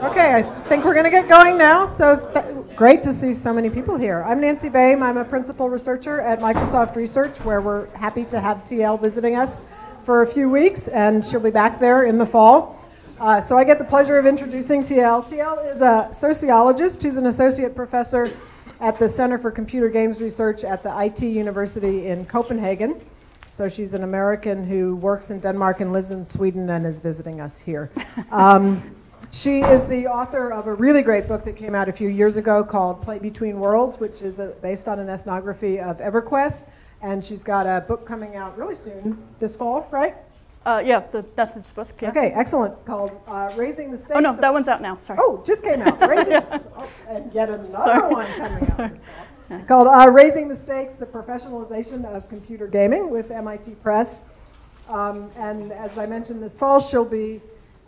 Okay, I think we're going to get going now. So great to see so many people here. I'm Nancy Boehm. I'm a principal researcher at Microsoft Research, where we're happy to have TL visiting us for a few weeks, and she'll be back there in the fall. So I get the pleasure of introducing TL. TL is a sociologist who's an associate professor at the Center for Computer Games Research at the IT University in Copenhagen. So she's an American who works in Denmark and lives in Sweden and is visiting us here. She is the author of a really great book that came out a few years ago called Play Between Worlds, which is based on an ethnography of EverQuest. And she's got a book coming out really soon, this fall, right? Yeah, the Methods book. Yeah. Okay, excellent. Called Raising the Stakes. Oh, no, that one's out now. Sorry. Oh, just came out. And yet another one coming out this fall. Yeah. Called Raising the Stakes, the Professionalization of Computer Gaming with MIT Press. And as I mentioned, this fall she'll be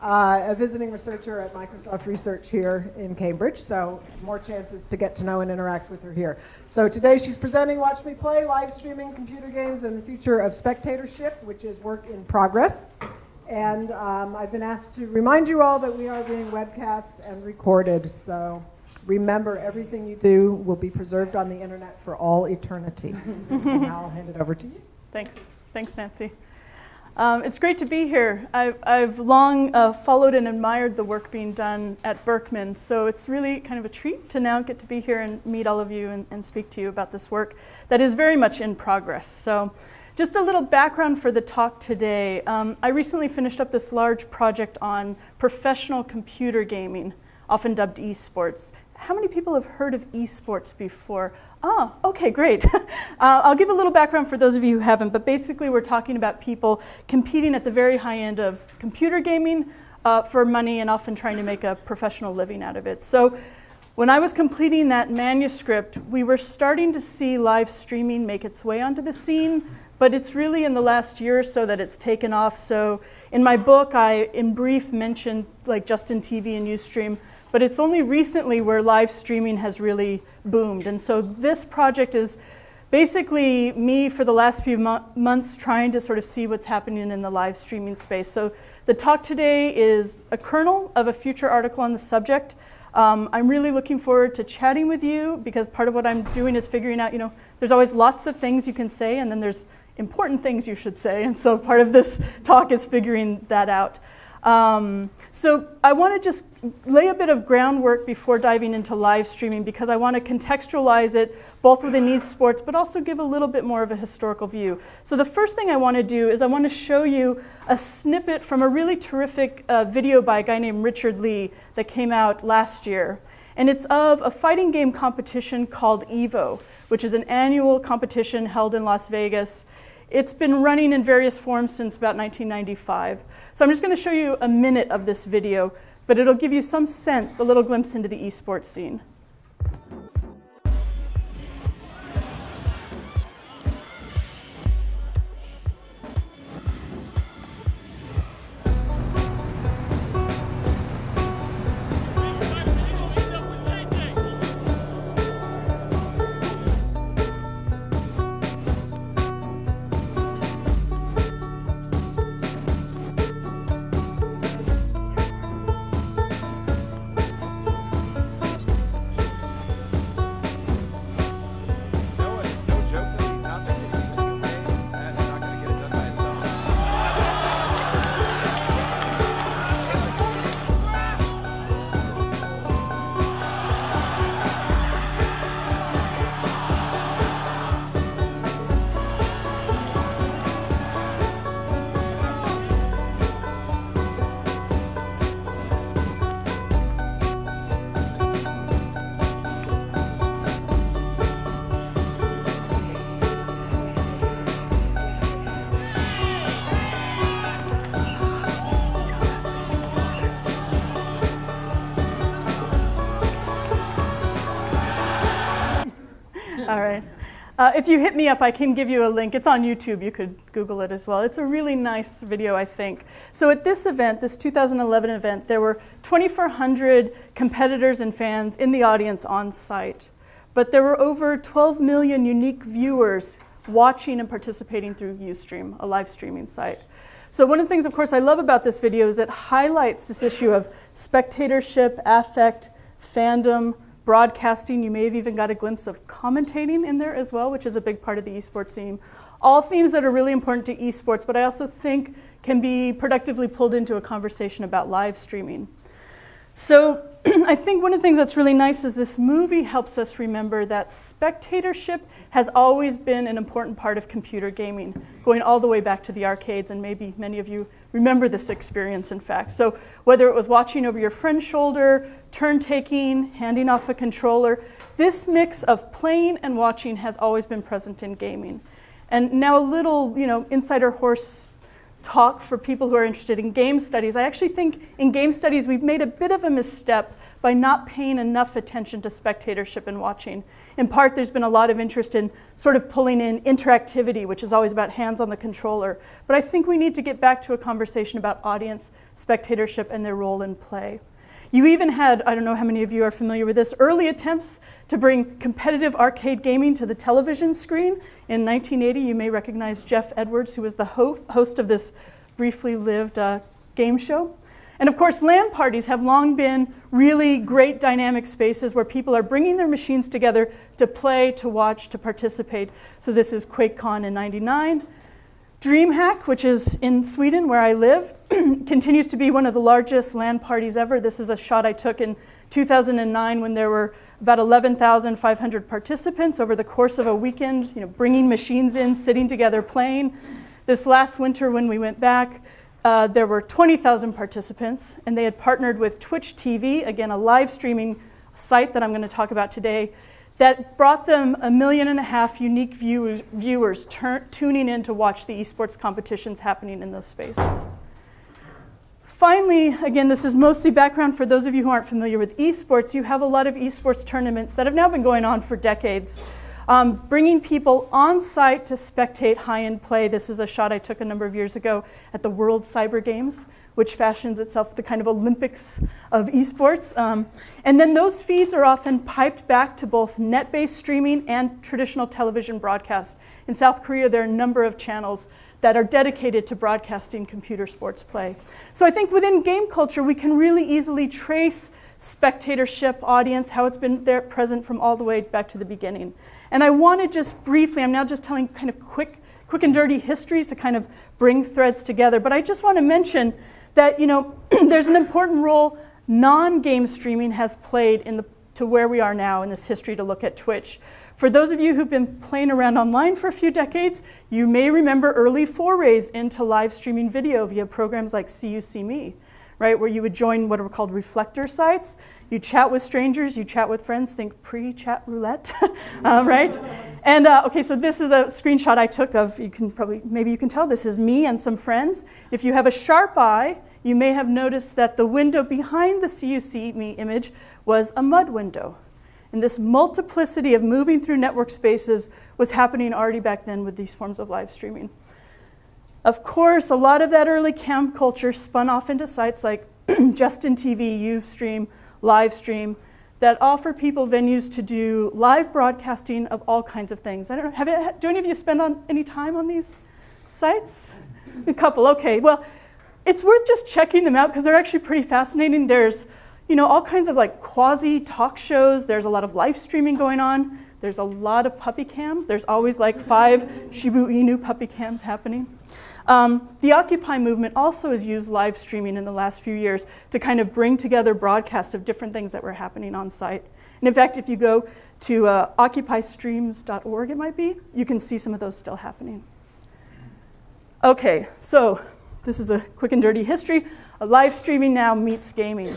a visiting researcher at Microsoft Research here in Cambridge, so more chances to get to know and interact with her here. So today she's presenting Watch Me Play, live streaming computer games and the future of spectatorship, which is work in progress. And I've been asked to remind you all that we are being webcast and recorded, so remember everything you do will be preserved on the internet for all eternity. And now I'll hand it over to you. Thanks. Thanks, Nancy. It's great to be here. I've long followed and admired the work being done at Berkman, so it's really kind of a treat to now get to be here and meet all of you and speak to you about this work that is very much in progress. So just a little background for the talk today. I recently finished up this large project on professional computer gaming, often dubbed esports. How many people have heard of esports before? Oh, okay, great. I'll give a little background for those of you who haven't, but basically we're talking about people competing at the very high end of computer gaming for money and often trying to make a professional living out of it. So when I was completing that manuscript, we were starting to see live streaming make its way onto the scene, but it's really in the last year or so that it's taken off. So in my book, I, in brief, mentioned like Justin TV and Ustream, but it's only recently where live streaming has really boomed. And so this project is basically me for the last few months trying to sort of see what's happening in the live streaming space. So the talk today is a kernel of a future article on the subject. I'm really looking forward to chatting with you because part of what I'm doing is figuring out, there's always lots of things you can say and then there's important things you should say. And so part of this talk is figuring that out. So I want to just lay a bit of groundwork before diving into live streaming because I want to contextualize it both within esports but also give a little bit more of a historical view. So the first thing I want to do is I want to show you a snippet from a really terrific video by a guy named Richard Lee that came out last year. And it's of a fighting game competition called EVO, which is an annual competition held in Las Vegas. It's been running in various forms since about 1995. So I'm just going to show you a minute of this video, but it'll give you some sense, a little glimpse into the esports scene. All right. If you hit me up, I can give you a link. It's on YouTube. You could Google it as well. It's a really nice video, I think. So at this event, this 2011 event, there were 2,400 competitors and fans in the audience on site. But there were over 12 million unique viewers watching and participating through Ustream, a live streaming site. So one of the things, of course, I love about this video is it highlights this issue of spectatorship, affect, fandom, broadcasting. You may have even got a glimpse of commentating in there as well, which is a big part of the esports theme. All themes that are really important to esports, but I also think can be productively pulled into a conversation about live streaming. So I think one of the things that's really nice is this movie helps us remember that spectatorship has always been an important part of computer gaming, going all the way back to the arcades, and maybe many of you remember this experience, in fact. So whether it was watching over your friend's shoulder, turn-taking, handing off a controller, this mix of playing and watching has always been present in gaming. And now a little, insider horse talk for people who are interested in game studies. I actually think in game studies we've made a bit of a misstep by not paying enough attention to spectatorship and watching. In part, there's been a lot of interest in sort of pulling in interactivity, which is always about hands on the controller. But I think we need to get back to a conversation about audience spectatorship and their role in play. You even had, I don't know how many of you are familiar with this, early attempts to bring competitive arcade gaming to the television screen. In 1980, you may recognize Jeff Edwards, who was the host of this briefly lived game show. And of course, LAN parties have long been really great dynamic spaces where people are bringing their machines together to play, to watch, to participate. So this is QuakeCon in '99. DreamHack, which is in Sweden where I live, continues to be one of the largest LAN parties ever. This is a shot I took in 2009 when there were about 11,500 participants over the course of a weekend, bringing machines in, sitting together, playing. This last winter when we went back, there were 20,000 participants, and they had partnered with Twitch TV, again, a live streaming site that I'm going to talk about today, that brought them 1.5 million unique viewers tuning in to watch the esports competitions happening in those spaces. Finally, again, this is mostly background for those of you who aren't familiar with esports. You have a lot of esports tournaments that have now been going on for decades, bringing people on site to spectate high-end play. This is a shot I took a number of years ago at the World Cyber Games, which fashions itself the kind of Olympics of esports. And then those feeds are often piped back to both net-based streaming and traditional television broadcast. In South Korea, there are a number of channels that are dedicated to broadcasting computer sports play. So I think within game culture, we can really easily trace spectatorship, audience, how it's been there present from all the way back to the beginning. And I want to just briefly, I'm now just telling kind of quick and dirty histories to kind of bring threads together, but I just want to mention that there's an important role non-game streaming has played to where we are now in this history to look at Twitch. For those of you who've been playing around online for a few decades, you may remember early forays into live streaming video via programs like See You See Me, right, where you would join what are called reflector sites. You chat with strangers, you chat with friends, think pre-chat roulette, right? And okay, so this is a screenshot I took of, maybe you can tell, this is me and some friends. If you have a sharp eye, you may have noticed that the window behind the See You See Me image was a mud window. And this multiplicity of moving through network spaces was happening already back then with these forms of live streaming. Of course, a lot of that early cam culture spun off into sites like Justin TV, Ustream, Livestream, that offer people venues to do live broadcasting of all kinds of things. I don't know, do any of you spend any time on these sites? A couple, okay. Well, it's worth just checking them out because they're actually pretty fascinating. There's all kinds of like quasi talk shows. There's a lot of live streaming going on. There's a lot of puppy cams. There's always like 5 Shiba Inu puppy cams happening. The Occupy movement also has used live streaming in the last few years to kind of bring together broadcasts of different things that were happening on site. And in fact, if you go to occupystreams.org, it might be, you can see some of those still happening. Okay, so this is a quick and dirty history. Live streaming now meets gaming.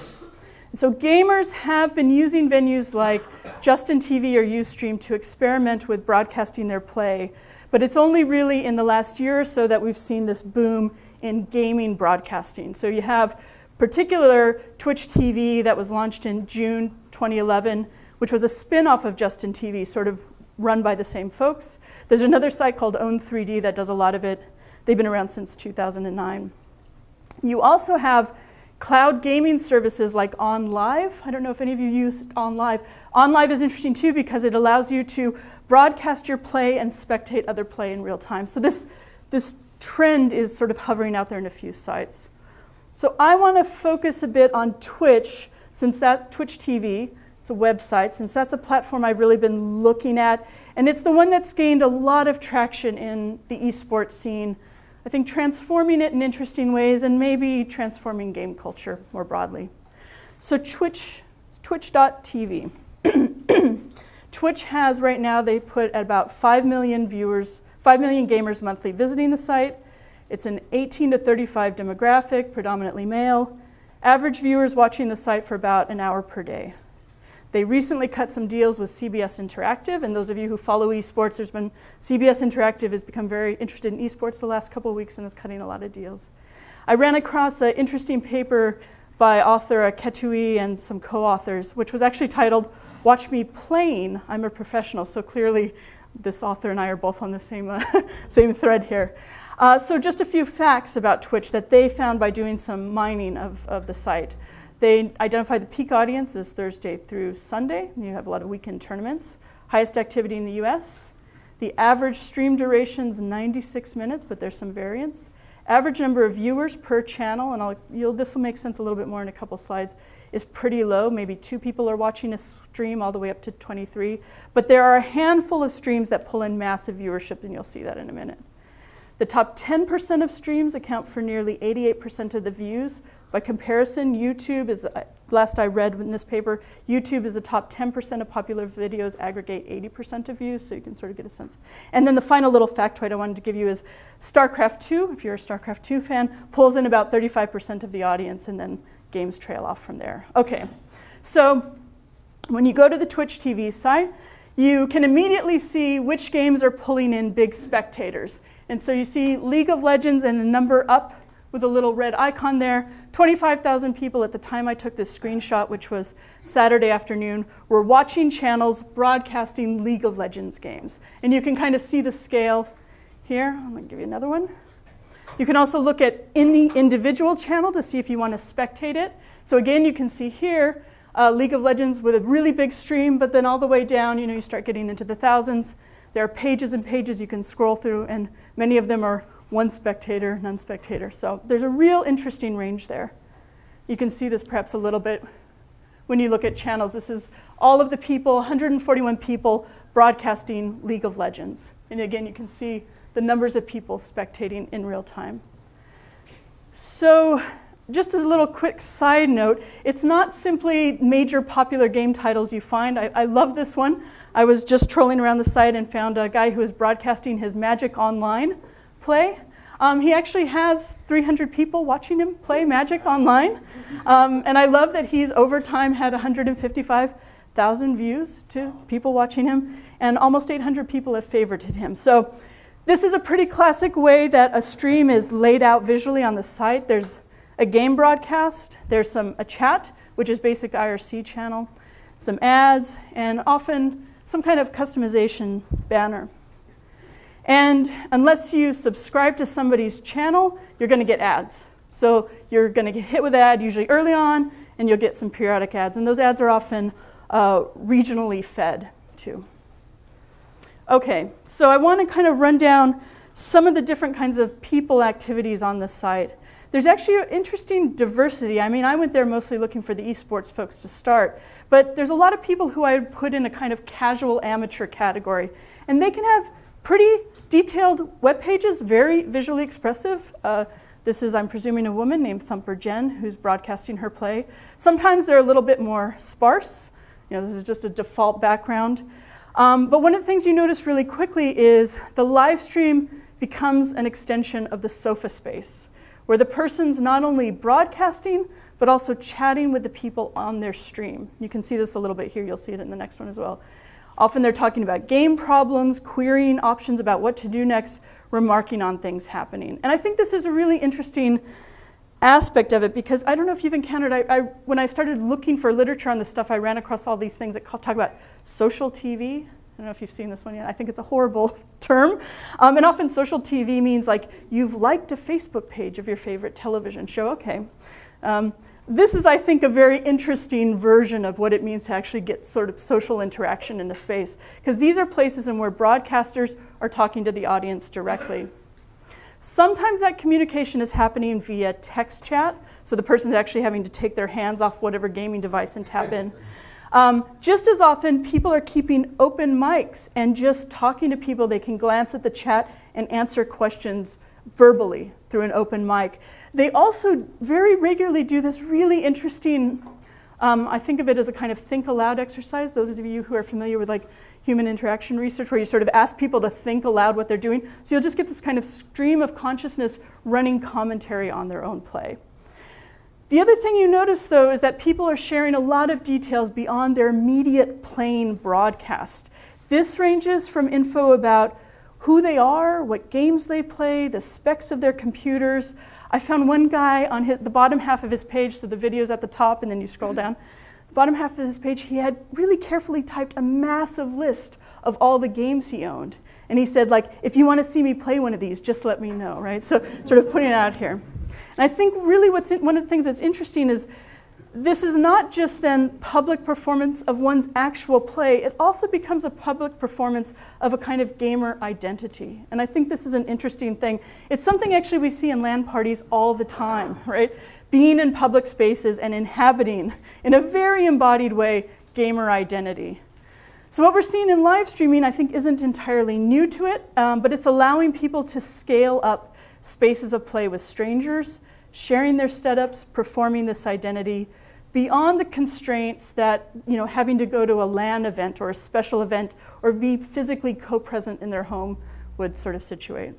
And so gamers have been using venues like Justin TV or Ustream to experiment with broadcasting their play. But it's only really in the last year or so that we've seen this boom in gaming broadcasting. So you have particular Twitch TV that was launched in June 2011, which was a spin-off of Justin TV, sort of run by the same folks. There's another site called Own3D that does a lot of it. They've been around since 2009. You also have cloud gaming services like OnLive. I don't know if any of you use OnLive. OnLive is interesting too because it allows you to broadcast your play and spectate other play in real time. So this trend is sort of hovering out there in a few sites. So I want to focus a bit on Twitch, since that Twitch TV, it's a website, since that's a platform I've really been looking at, and it's the one that's gained a lot of traction in the esports scene. I think transforming it in interesting ways and maybe transforming game culture more broadly. So Twitch.tv. Twitch has right now, they put at about 5 million viewers, 5 million gamers monthly visiting the site. It's an 18 to 35 demographic, predominantly male. Average viewers watching the site for about an hour per day. They recently cut some deals with CBS Interactive, and those of you who follow esports, CBS Interactive has become very interested in esports the last couple of weeks and is cutting a lot of deals. I ran across an interesting paper by author Ketui and some co-authors, which was actually titled, "Watch Me Playing, I'm a Professional." So clearly, this author and I are both on the same thread here. So just a few facts about Twitch that they found by doing some mining of the site. They identified the peak audience as Thursday through Sunday. You have a lot of weekend tournaments. Highest activity in the US. The average stream duration is 96 minutes, but there's some variance. Average number of viewers per channel, and this will make sense a little bit more in a couple slides, is pretty low. Maybe 2 people are watching a stream all the way up to 23. But there are a handful of streams that pull in massive viewership, and you'll see that in a minute. The top 10% of streams account for nearly 88% of the views. By comparison, YouTube is, last I read in this paper, YouTube is the top 10% of popular videos aggregate 80% of views, so you can sort of get a sense. And then the final little factoid I wanted to give you is StarCraft 2, if you're a StarCraft 2 fan, pulls in about 35% of the audience, and then games trail off from there. Okay, so when you go to the Twitch TV site, you can immediately see which games are pulling in big spectators. And so you see League of Legends and a number up with a little red icon there. 25,000 people at the time I took this screenshot, which was Saturday afternoon, were watching channels broadcasting League of Legends games. And you can kind of see the scale here. I'm going to give you another one. You can also look at in the individual channel to see if you want to spectate it. So again, you can see here League of Legends with a really big stream, but then all the way down, you start getting into the thousands. There are pages and pages you can scroll through, and many of them are one spectator, none spectator. So there's a real interesting range there. You can see this perhaps a little bit when you look at channels. This is all of the people, 141 people broadcasting League of Legends. And again, you can see the numbers of people spectating in real time. So just as a little quick side note, it's not simply major popular game titles you find. I love this one. I was just trolling around the site and found a guy who is broadcasting his Magic Online play. He actually has 300 people watching him play Magic Online. And I love that he's over time had 155,000 views to people watching him, and almost 800 people have favorited him. So this is a pretty classic way that a stream is laid out visually on the site. There's a game broadcast, there's a chat, which is basic IRC channel, some ads, and often some kind of customization banner. And unless you subscribe to somebody's channel, you're going to get ads. So you're going to get hit with an ad usually early on, and you'll get some periodic ads. And those ads are often regionally fed too. Okay, so I want to kind of run down some of the different kinds of people activities on the site. There's actually an interesting diversity. I mean, I went there mostly looking for the esports folks to start, but there's a lot of people who I would put in a kind of casual amateur category, and they can have pretty detailed web pages, very visually expressive. This is, I'm presuming, a woman named Thumper Jen who's broadcasting her play. Sometimes they're a little bit more sparse. This is just a default background. But one of the things you notice really quickly is the live stream becomes an extension of the sofa space, where the person's not only broadcasting, but also chatting with the people on their stream. You can see this a little bit here. You'll see it in the next one as well. Often they're talking about game problems, querying options about what to do next, remarking on things happening. And I think this is a really interesting aspect of it, because I don't know if you've encountered, when I started looking for literature on this stuff, I ran across all these things that talk about social TV. I don't know if you've seen this one yet. I think it's a horrible term. And often social TV means like you've liked a Facebook page of your favorite television show. Okay. This is, I think, a very interesting version of what it means to actually get sort of social interaction in a space, because these are places in where broadcasters are talking to the audience directly. Sometimes that communication is happening via text chat, so the person's actually having to take their hands off whatever gaming device and tap in. Just as often, people are keeping open mics and just talking to people. They can glance at the chat and answer questions verbally through an open mic. They also very regularly do this really interesting, I think of it as a kind of think aloud exercise. Those of you who are familiar with like human interaction research, where you sort of ask people to think aloud what they're doing. So you'll just get this kind of stream of consciousness running commentary on their own play. The other thing you notice, though, is that people are sharing a lot of details beyond their immediate playing broadcast. This ranges from info about who they are, what games they play, the specs of their computers. I found one guy on the bottom half of his page, so the video's at the top and then you scroll down. The bottom half of his page, he had really carefully typed a massive list of all the games he owned. And he said, like, if you want to see me play one of these, just let me know, right? So sort of putting it out here. And I think really one of the things that's interesting is this is not just then public performance of one's actual play, it also becomes a public performance of a kind of gamer identity. And I think this is an interesting thing. It's something actually we see in LAN parties all the time, right? Being in public spaces and inhabiting, in a very embodied way, gamer identity. So what we're seeing in live streaming, I think, isn't entirely new to it, but it's allowing people to scale up spaces of play with strangers, sharing their setups, performing this identity, beyond the constraints that, you know, having to go to a LAN event or a special event or be physically co-present in their home would sort of situate.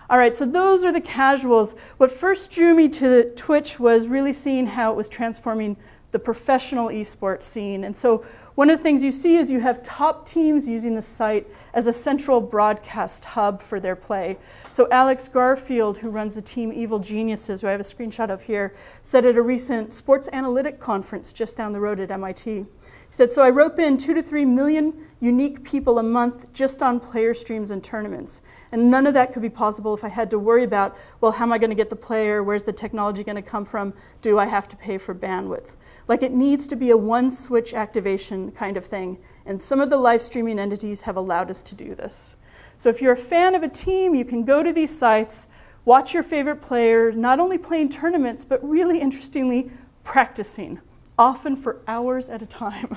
All right, so those are the casuals. What first drew me to Twitch was really seeing how it was transforming the professional esports scene. And so one of the things you see is you have top teams using the site as a central broadcast hub for their play. So Alex Garfield, who runs the team Evil Geniuses, who I have a screenshot of here, said at a recent sports analytic conference just down the road at MIT, he said, so I rope in 2 to 3 million unique people a month just on player streams and tournaments. And none of that could be possible if I had to worry about, well, how am I going to get the player? Where's the technology going to come from? Do I have to pay for bandwidth? Like, it needs to be a one-switch activation kind of thing. And some of the live streaming entities have allowed us to do this. So if you're a fan of a team, you can go to these sites, watch your favorite player, not only playing tournaments, but really interestingly, practicing, often for hours at a time.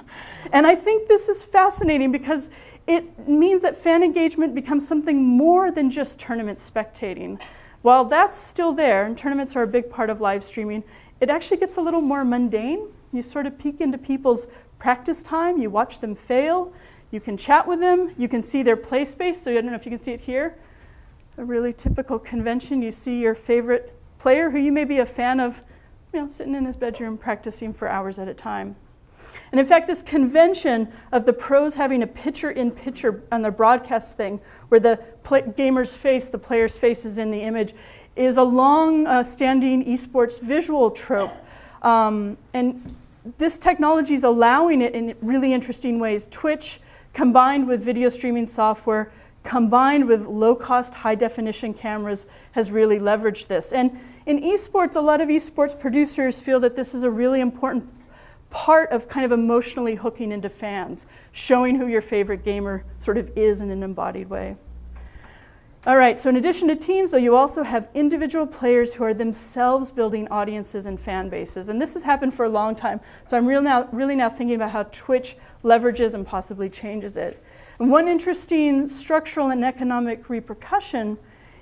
And I think this is fascinating because it means that fan engagement becomes something more than just tournament spectating. While that's still there, and tournaments are a big part of live streaming, it actually gets a little more mundane. You sort of peek into people's practice time, you watch them fail, you can chat with them, you can see their play space. So I don't know if you can see it here. A really typical convention, you see your favorite player who you may be a fan of, you know, sitting in his bedroom practicing for hours at a time. And in fact, this convention of the pros having a picture-in-picture on their broadcast thing, where the gamer's face, the player's face is in the image, is a long-standing esports visual trope. And this technology is allowing it in really interesting ways. Twitch, combined with video streaming software, combined with low-cost, high-definition cameras, has really leveraged this. And in esports, a lot of esports producers feel that this is a really important part of kind of emotionally hooking into fans, showing who your favorite gamer sort of is in an embodied way. All right, so in addition to teams, though, you also have individual players who are themselves building audiences and fan bases. And this has happened for a long time. So I'm really now thinking about how Twitch leverages and possibly changes it. And one interesting structural and economic repercussion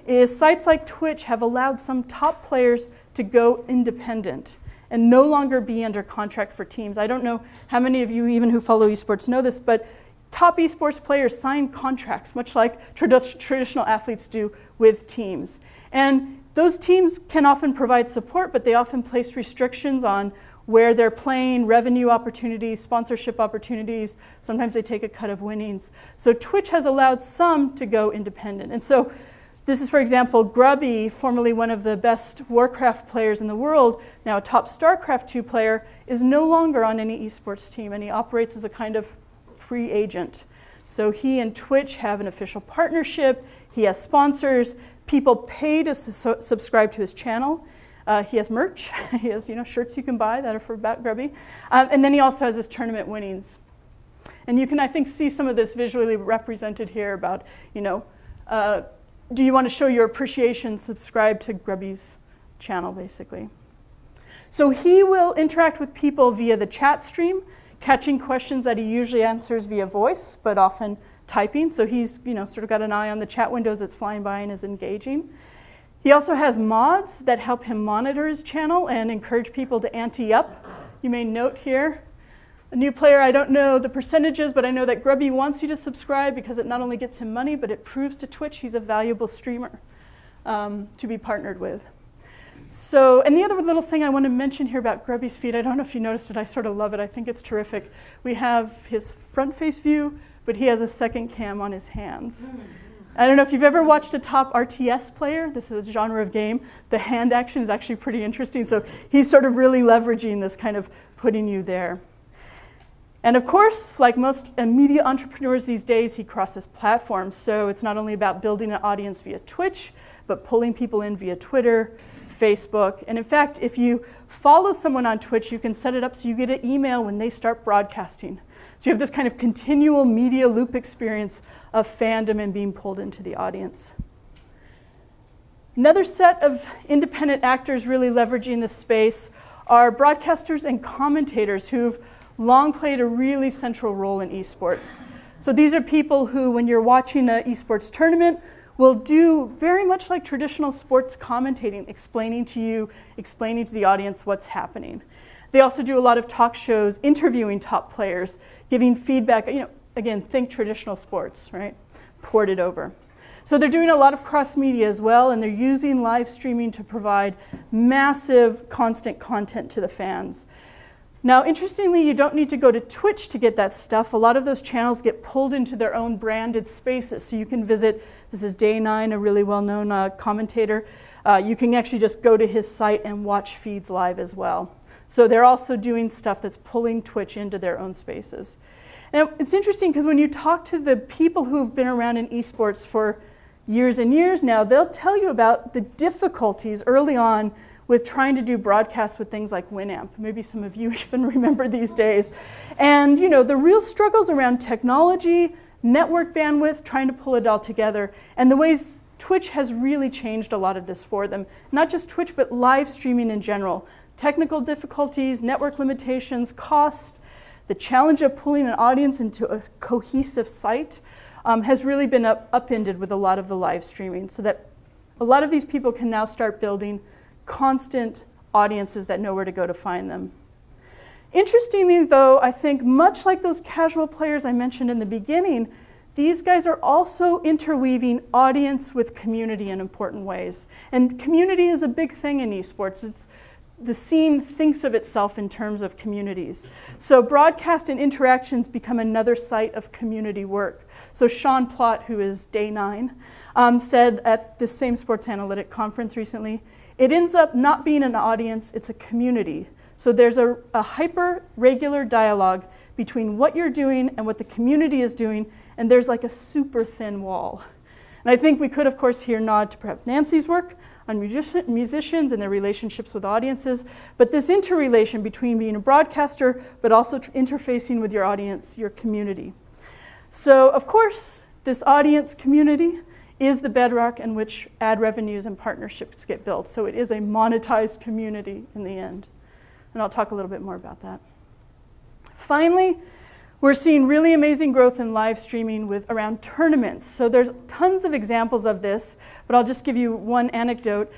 is sites like Twitch have allowed some top players to go independent and no longer be under contract for teams. I don't know how many of you, even who follow esports, know this, but top esports players sign contracts, much like traditional athletes do with teams. And those teams can often provide support, but they often place restrictions on where they're playing, revenue opportunities, sponsorship opportunities. Sometimes they take a cut of winnings. So Twitch has allowed some to go independent. And so this is, for example, Grubby, formerly one of the best Warcraft players in the world, now a top StarCraft 2 player, is no longer on any esports team, and he operates as a kind of free agent. So he and Twitch have an official partnership. He has sponsors. People pay to subscribe to his channel. He has merch. He has, shirts you can buy that are for Grubby. And then he also has his tournament winnings. And you can, I think, see some of this visually represented here about, do you want to show your appreciation, subscribe to Grubby's channel, basically. So he will interact with people via the chat stream, catching questions that he usually answers via voice, but often typing. So he's sort of got an eye on the chat windows that's flying by and is engaging. He also has mods that help him monitor his channel and encourage people to ante up. You may note here, a new player, I don't know the percentages, but I know that Grubby wants you to subscribe because it not only gets him money, but it proves to Twitch he's a valuable streamer to be partnered with. So, and the other little thing I want to mention here about Grubby's feed, I don't know if you noticed it, I sort of love it, I think it's terrific. We have his front face view, but he has a second cam on his hands. I don't know if you've ever watched a top RTS player, this is a genre of game, the hand action is actually pretty interesting, so he's sort of really leveraging this kind of putting you there. And of course, like most media entrepreneurs these days, he crosses platforms, so it's not only about building an audience via Twitch, but pulling people in via Twitter, Facebook, and in fact, if you follow someone on Twitch, you can set it up so you get an email when they start broadcasting. So you have this kind of continual media loop experience of fandom and being pulled into the audience. Another set of independent actors really leveraging this space are broadcasters and commentators who've long played a really central role in esports. So these are people who, when you're watching an esports tournament, will do very much like traditional sports commentating, explaining to the audience what's happening. They also do a lot of talk shows, interviewing top players, giving feedback. Again, think traditional sports, right? Ported over. So they're doing a lot of cross-media as well, and they're using live streaming to provide massive, constant content to the fans. Now, interestingly, you don't need to go to Twitch to get that stuff. A lot of those channels get pulled into their own branded spaces. So you can visit, this is Day9, a really well-known commentator. You can actually just go to his site and watch feeds live as well. So they're also doing stuff that's pulling Twitch into their own spaces. And it's interesting because when you talk to the people who've been around in esports for years and years now, they'll tell you about the difficulties early on with trying to do broadcasts with things like Winamp. Maybe some of you even remember these days. And the real struggles around technology, network bandwidth, trying to pull it all together, and the ways Twitch has really changed a lot of this for them. Not just Twitch, but live streaming in general. Technical difficulties, network limitations, cost, the challenge of pulling an audience into a cohesive site has really been upended with a lot of the live streaming, so that a lot of these people can now start building constant audiences that know where to go to find them. Interestingly, though, I think much like those casual players I mentioned in the beginning, these guys are also interweaving audience with community in important ways. And community is a big thing in esports. The scene thinks of itself in terms of communities. So broadcast and interactions become another site of community work. So Sean Plott, who is Day9, said at the same sports analytic conference recently, it ends up not being an audience, it's a community. So there's a hyper-regular dialogue between what you're doing and what the community is doing, and there's like a super thin wall. And I think we could, of course, here nod to perhaps Nancy's work on musicians and their relationships with audiences, but this interrelation between being a broadcaster, but also interfacing with your audience, your community. So, of course, this audience community is the bedrock in which ad revenues and partnerships get built. So it is a monetized community in the end. And I'll talk a little bit more about that. Finally, we're seeing really amazing growth in live streaming with around tournaments. So there's tons of examples of this, but I'll just give you one anecdote.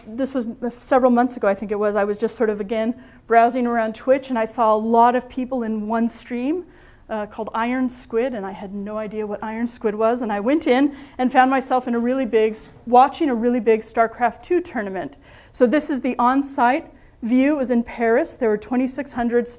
This was several months ago, I think it was. I was just sort of, again, browsing around Twitch, and I saw a lot of people in one stream called Iron Squid, and I had no idea what Iron Squid was. And I went in and found myself in watching a really big StarCraft 2 tournament. So this is the on-site view. It was in Paris. There were 2,600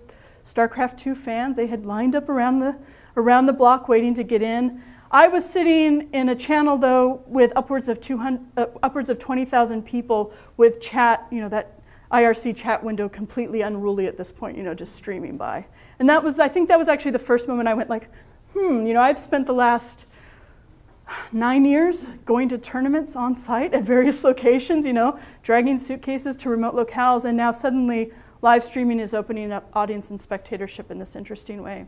StarCraft 2 fans. They had lined up around the block waiting to get in. I was sitting in a channel, though, with upwards of 20,000 people with chat, that IRC chat window completely unruly at this point, just streaming by. And I think that was actually the first moment I went like, I've spent the last 9 years going to tournaments on site at various locations, dragging suitcases to remote locales, and now suddenly live streaming is opening up audience and spectatorship in this interesting way.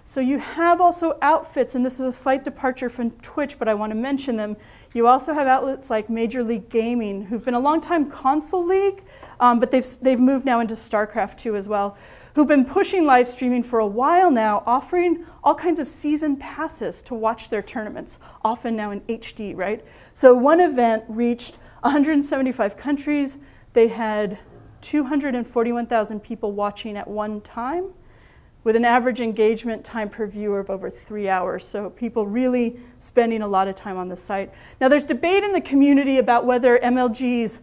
So you have also outfits, and this is a slight departure from Twitch, but I want to mention them. You also have outlets like Major League Gaming, who've been a long-time console league, but they've moved now into StarCraft 2 as well, who've been pushing live streaming for a while now, offering all kinds of season passes to watch their tournaments, often now in HD, right? So one event reached 175 countries. They had 241,000 people watching at one time, with an average engagement time per viewer of over 3 hours. So people really spending a lot of time on the site. Now there's debate in the community about whether MLG's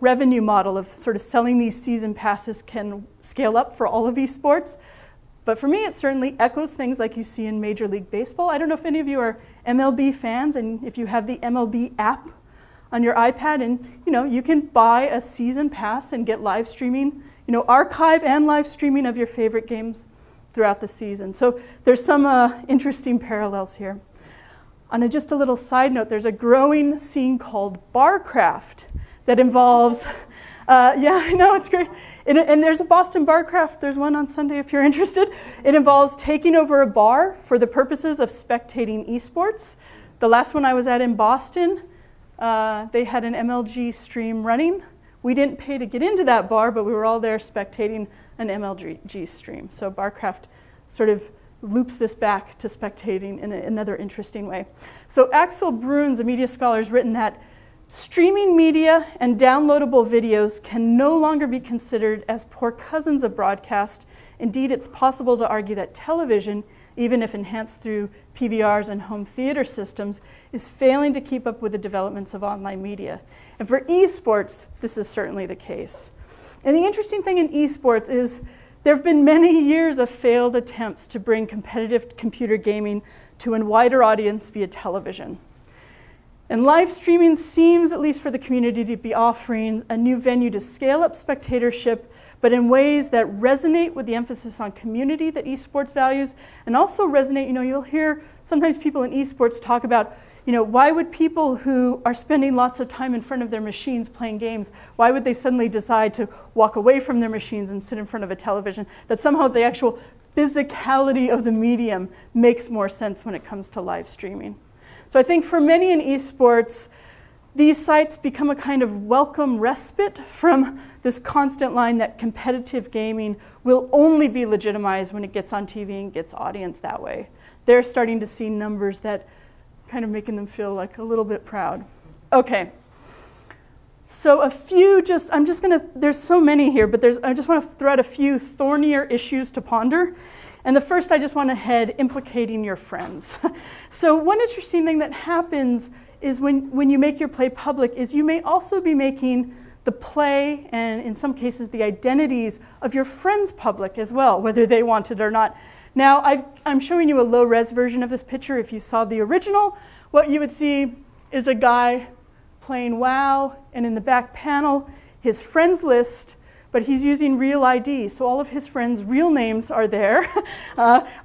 revenue model of sort of selling these season passes can scale up for all of esports. But for me, it certainly echoes things like you see in Major League Baseball. I don't know if any of you are MLB fans, and if you have the MLB app on your iPad, and you can buy a season pass and get live streaming, archive and live streaming of your favorite games throughout the season. So there's some interesting parallels here. On just a little side note, there's a growing scene called Barcraft that involves, yeah, I know, it's great. And there's a Boston Barcraft, there's one on Sunday if you're interested. It involves taking over a bar for the purposes of spectating esports. The last one I was at in Boston, they had an MLG stream running. We didn't pay to get into that bar, but we were all there spectating an MLG stream. So Barcraft sort of loops this back to spectating in another interesting way. So Axel Bruns, a media scholar, has written that streaming media and downloadable videos can no longer be considered as poor cousins of broadcast. Indeed, it's possible to argue that television, even if enhanced through PVRs and home theater systems, is failing to keep up with the developments of online media. And for esports, this is certainly the case. And the interesting thing in esports is there have been many years of failed attempts to bring competitive computer gaming to a wider audience via television. And live streaming seems, at least for the community, to be offering a new venue to scale up spectatorship, but in ways that resonate with the emphasis on community that esports values, and also resonate, you'll hear sometimes people in esports talk about, why would people who are spending lots of time in front of their machines playing games, why would they suddenly decide to walk away from their machines and sit in front of a television? That somehow the actual physicality of the medium makes more sense when it comes to live streaming. So I think for many in esports, these sites become a kind of welcome respite from this constant line that competitive gaming will only be legitimized when it gets on TV and gets audience that way. They're starting to see numbers that kind of making them feel like a little bit proud. Okay, so there's so many here, but I just want to throw out a few thornier issues to ponder. And the first, I just want to head implicating your friends. So one interesting thing that happens is when you make your play public is you may also be making the play, and in some cases the identities of your friends public as well, whether they want it or not. Now, I'm showing you a low-res version of this picture. If you saw the original, what you would see is a guy playing WoW, and in the back panel, his friends list, but he's using real ID, so all of his friends' real names are there.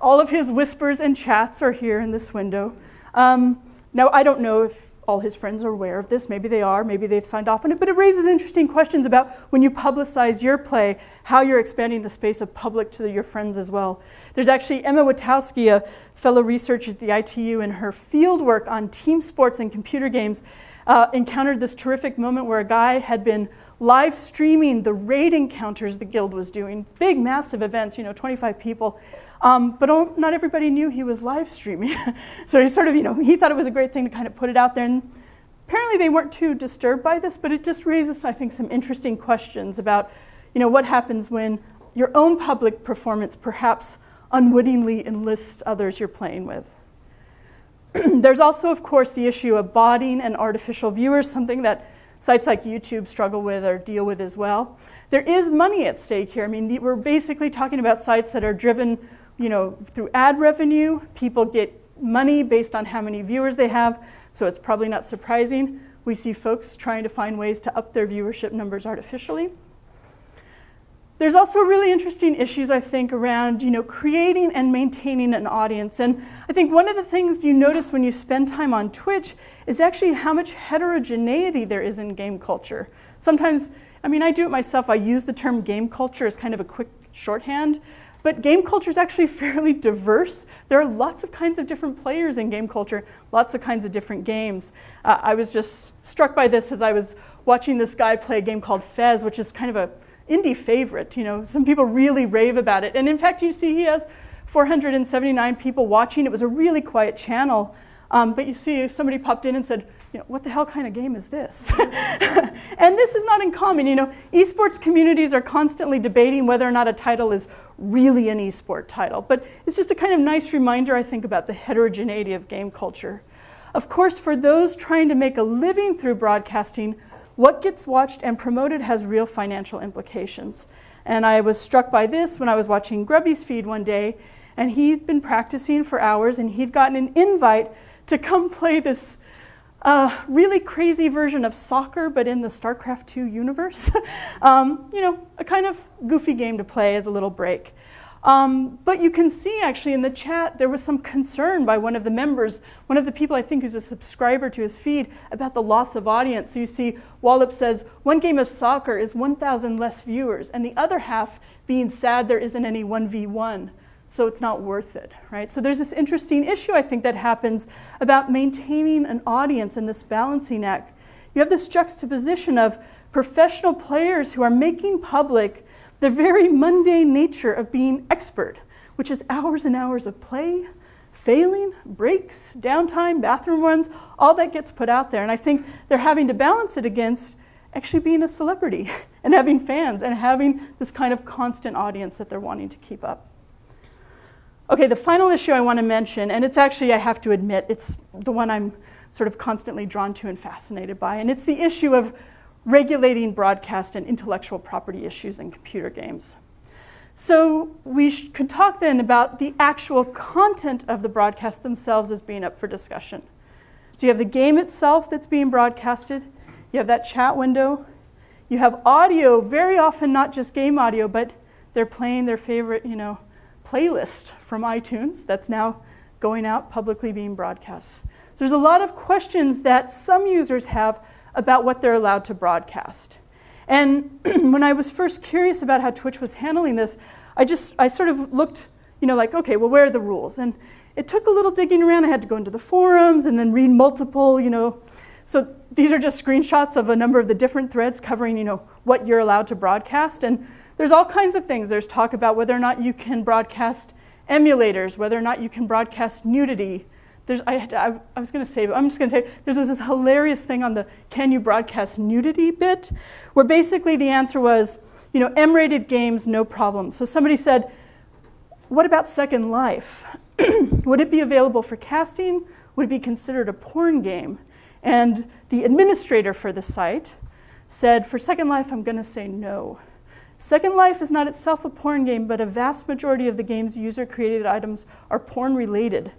All of his whispers and chats are here in this window. Now, I don't know if all his friends are aware of this. Maybe they are, maybe they've signed off on it, but it raises interesting questions about when you publicize your play, how you're expanding the space of public to your friends as well. There's actually Emma Witowski, a fellow researcher at the ITU, in her fieldwork on team sports and computer games, encountered this terrific moment where a guy had been live streaming the raid encounters the guild was doing, big, massive events, 25 people. But not everybody knew he was live streaming. So he sort of, he thought it was a great thing to kind of put it out there. And apparently they weren't too disturbed by this, but it just raises, I think, some interesting questions about, what happens when your own public performance perhaps unwittingly enlists others you're playing with. There's also, of course, the issue of botting and artificial viewers, something that sites like YouTube struggle with or deal with as well. There is money at stake here. I mean, we're basically talking about sites that are driven, through ad revenue. People get money based on how many viewers they have, so it's probably not surprising we see folks trying to find ways to up their viewership numbers artificially. There's also really interesting issues, I think, around creating and maintaining an audience. And I think one of the things you notice when you spend time on Twitch is actually how much heterogeneity there is in game culture. Sometimes, I do it myself, I use the term game culture as kind of a quick shorthand, but game culture is actually fairly diverse. There are lots of kinds of different players in game culture, lots of kinds of different games. I was just struck by this as I was watching this guy play a game called Fez, which is kind of a indie favorite. You know, some people really rave about it. And in fact, you see he has 479 people watching. It was a really quiet channel. But you see somebody popped in and said, you know, what the hell kind of game is this? And this is not uncommon. You know, esports communities are constantly debating whether or not a title is really an esport title. But it's just a kind of nice reminder, I think, about the heterogeneity of game culture. Of course, for those trying to make a living through broadcasting, what gets watched and promoted has real financial implications. And I was struck by this when I was watching Grubby's feed one day, and he'd been practicing for hours, and he'd gotten an invite to come play this really crazy version of soccer, but in the StarCraft II universe. You know, a kind of goofy game to play as a little break. But you can see actually in the chat there was some concern by one of the members, one of the people I think who's a subscriber to his feed, about the loss of audience. So you see Wallop says, one game of soccer is 1,000 less viewers, and the other half being sad there isn't any 1v1. So it's not worth it, right? So there's this interesting issue, I think, that happens about maintaining an audience in this balancing act. You have this juxtaposition of professional players who are making public the very mundane nature of being expert, which is hours and hours of play, failing, breaks, downtime, bathroom runs, all that gets put out there. And I think they're having to balance it against actually being a celebrity and having fans and having this kind of constant audience that they're wanting to keep up. Okay, the final issue I want to mention, and it's actually, I have to admit, it's the one I'm sort of constantly drawn to and fascinated by, and it's the issue of regulating broadcast and intellectual property issues in computer games. So we could talk then about the actual content of the broadcast themselves as being up for discussion. So you have the game itself that's being broadcasted, you have that chat window, you have audio, very often not just game audio, but they're playing their favorite, you know, playlist from iTunes that's now going out publicly being broadcast. So there's a lot of questions that some users have about what they're allowed to broadcast. And when I was first curious about how Twitch was handling this, I sort of looked, you know, like, okay, well, where are the rules? And it took a little digging around. I had to go into the forums and then read multiple, you know. So these are just screenshots of a number of the different threads covering, you know, what you're allowed to broadcast. And there's all kinds of things. There's talk about whether or not you can broadcast emulators, whether or not you can broadcast nudity. I was going to say, but I'm just going to tell you, there's this hilarious thing on the can you broadcast nudity bit, where basically the answer was, you know, M-rated games, no problem. So somebody said, what about Second Life? Would it be available for casting? Would it be considered a porn game? And the administrator for the site said, for Second Life, I'm going to say no. Second Life is not itself a porn game, but a vast majority of the game's user-created items are porn-related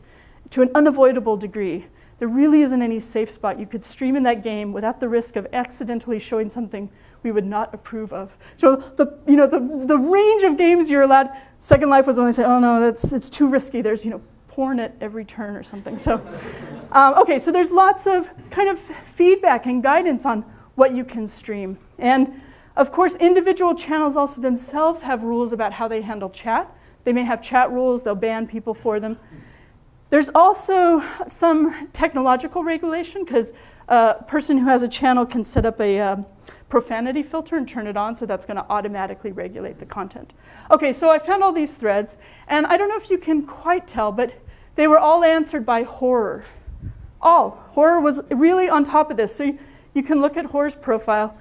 to an unavoidable degree. There really isn't any safe spot you could stream in that game without the risk of accidentally showing something we would not approve of. So the range of games you're allowed, Second Life was when they said, oh no, it's too risky. There's, you know, porn at every turn or something. So, okay, so there's lots of kind of feedback and guidance on what you can stream. And of course, individual channels also themselves have rules about how they handle chat. They may have chat rules, they'll ban people for them. There's also some technological regulation, because a person who has a channel can set up a profanity filter and turn it on, so that's going to automatically regulate the content. Okay, so I found all these threads, and I don't know if you can quite tell, but they were all answered by horror. All. Horror was really on top of this, so you can look at horror's profile.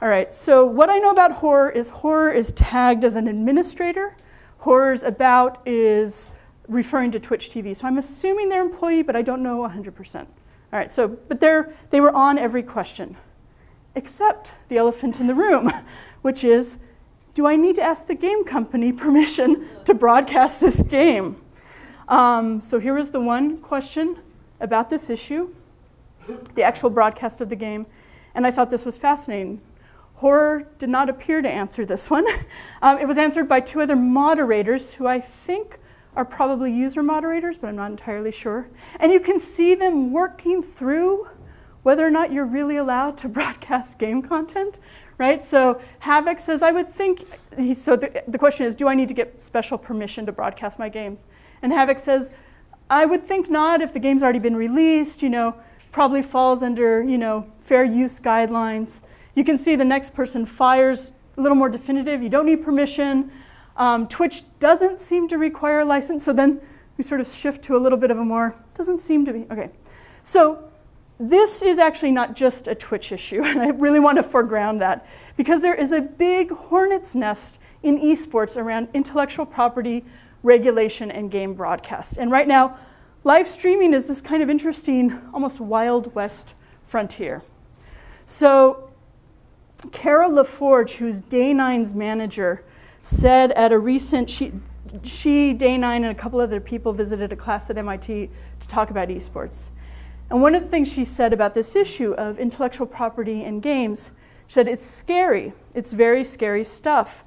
All right, so what I know about horror is tagged as an administrator. Horror's about is referring to Twitch TV. So I'm assuming they're employee, but I don't know 100%. All right, so, but they were on every question, except the elephant in the room, which is, do I need to ask the game company permission to broadcast this game? So here was the one question about this issue, the actual broadcast of the game, and I thought this was fascinating. Horror did not appear to answer this one. It was answered by two other moderators who I think are probably user moderators, but I'm not entirely sure. And you can see them working through whether or not you're really allowed to broadcast game content, right? So Havoc says, I would think, so the question is, do I need to get special permission to broadcast my games? And Havoc says, I would think not if the game's already been released, probably falls under, fair use guidelines. You can see the next person fires a little more definitive. You don't need permission. Twitch doesn't seem to require a license. So then we sort of shift to a little bit of a more, doesn't seem to be. Okay. So this is actually not just a Twitch issue. And I really want to foreground that because there is a big hornet's nest in esports around intellectual property, regulation, and game broadcast. And right now, live streaming is this kind of interesting, almost Wild West frontier. So Cara LaForge, who's Day9's manager, said at a recent, she, Day9, and a couple other people visited a class at MIT to talk about esports. And one of the things she said about this issue of intellectual property in games, she said, it's scary. It's very scary stuff.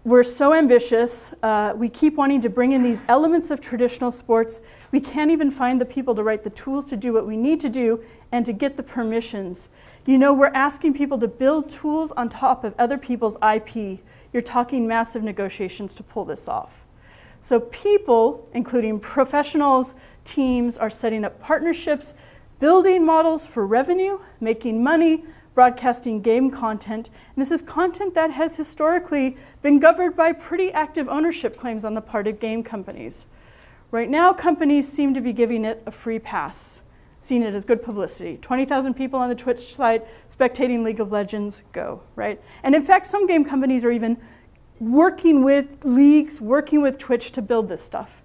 We're so ambitious. We keep wanting to bring in these elements of traditional sports. We can't even find the people to write the tools to do what we need to do and to get the permissions. We're asking people to build tools on top of other people's IP. You're talking massive negotiations to pull this off. So people, including professionals, teams, are setting up partnerships, building models for revenue, making money, broadcasting game content. And this is content that has historically been governed by pretty active ownership claims on the part of game companies. Right now, companies seem to be giving it a free pass, seeing it as good publicity. 20,000 people on the Twitch site spectating League of Legends, go, right? And in fact, some game companies are even working with leagues, working with Twitch to build this stuff.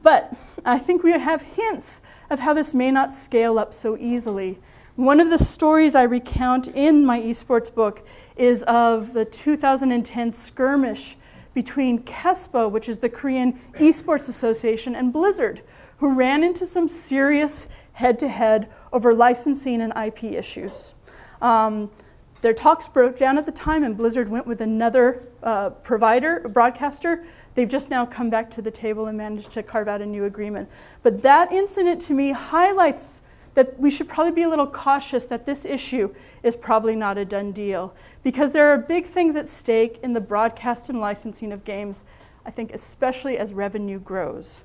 But I think we have hints of how this may not scale up so easily. One of the stories I recount in my esports book is of the 2010 skirmish between KESPO, which is the Korean Esports Association, and Blizzard, who ran into some serious head-to-head over licensing and IP issues. Their talks broke down at the time, and Blizzard went with another provider, a broadcaster. They've just now come back to the table and managed to carve out a new agreement. But that incident, to me, highlights that we should probably be a little cautious that this issue is probably not a done deal, because there are big things at stake in the broadcast and licensing of games, I think especially as revenue grows.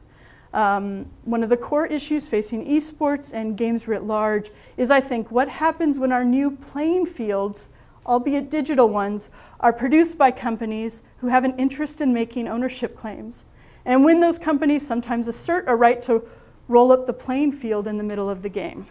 One of the core issues facing esports and games writ large is, I think, what happens when our new playing fields, albeit digital ones, are produced by companies who have an interest in making ownership claims. And when those companies sometimes assert a right to roll up the playing field in the middle of the game.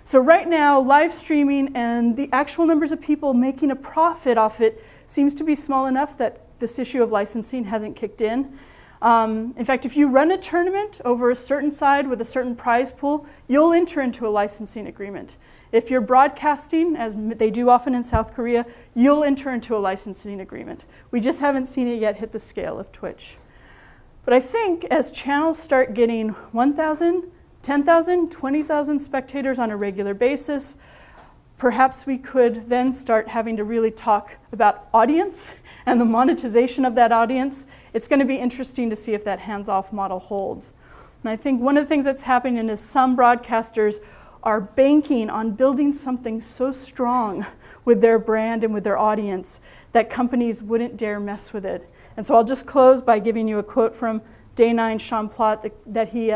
So right now, live streaming and the actual numbers of people making a profit off it seems to be small enough that this issue of licensing hasn't kicked in. In fact, if you run a tournament over a certain side with a certain prize pool, you'll enter into a licensing agreement. If you're broadcasting, as they do often in South Korea, you'll enter into a licensing agreement. We just haven't seen it yet hit the scale of Twitch. But I think as channels start getting 1,000, 10,000, 20,000 spectators on a regular basis, perhaps we could then start having to really talk about audience and the monetization of that audience. It's going to be interesting to see if that hands-off model holds. And I think one of the things that's happening is some broadcasters are banking on building something so strong with their brand and with their audience that companies wouldn't dare mess with it. And so I'll just close by giving you a quote from Day9 Sean Plott that he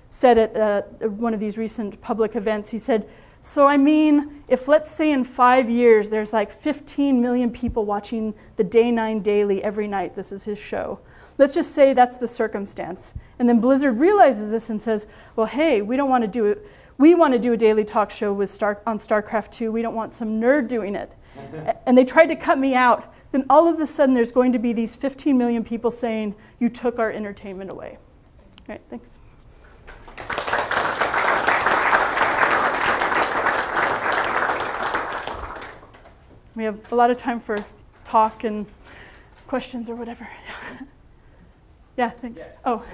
said at one of these recent public events. He said, so I mean, if let's say in 5 years there's like 15 million people watching the Day9 Daily every night, this is his show. Let's just say that's the circumstance. And then Blizzard realizes this and says, well, hey, we don't want to do it. We want to do a daily talk show with on StarCraft 2. We don't want some nerd doing it. And they tried to cut me out. Then all of a sudden there's going to be these 15 million people saying, you took our entertainment away. All right, thanks. We have a lot of time for talk and questions or whatever. Yeah, thanks. Yeah. Oh.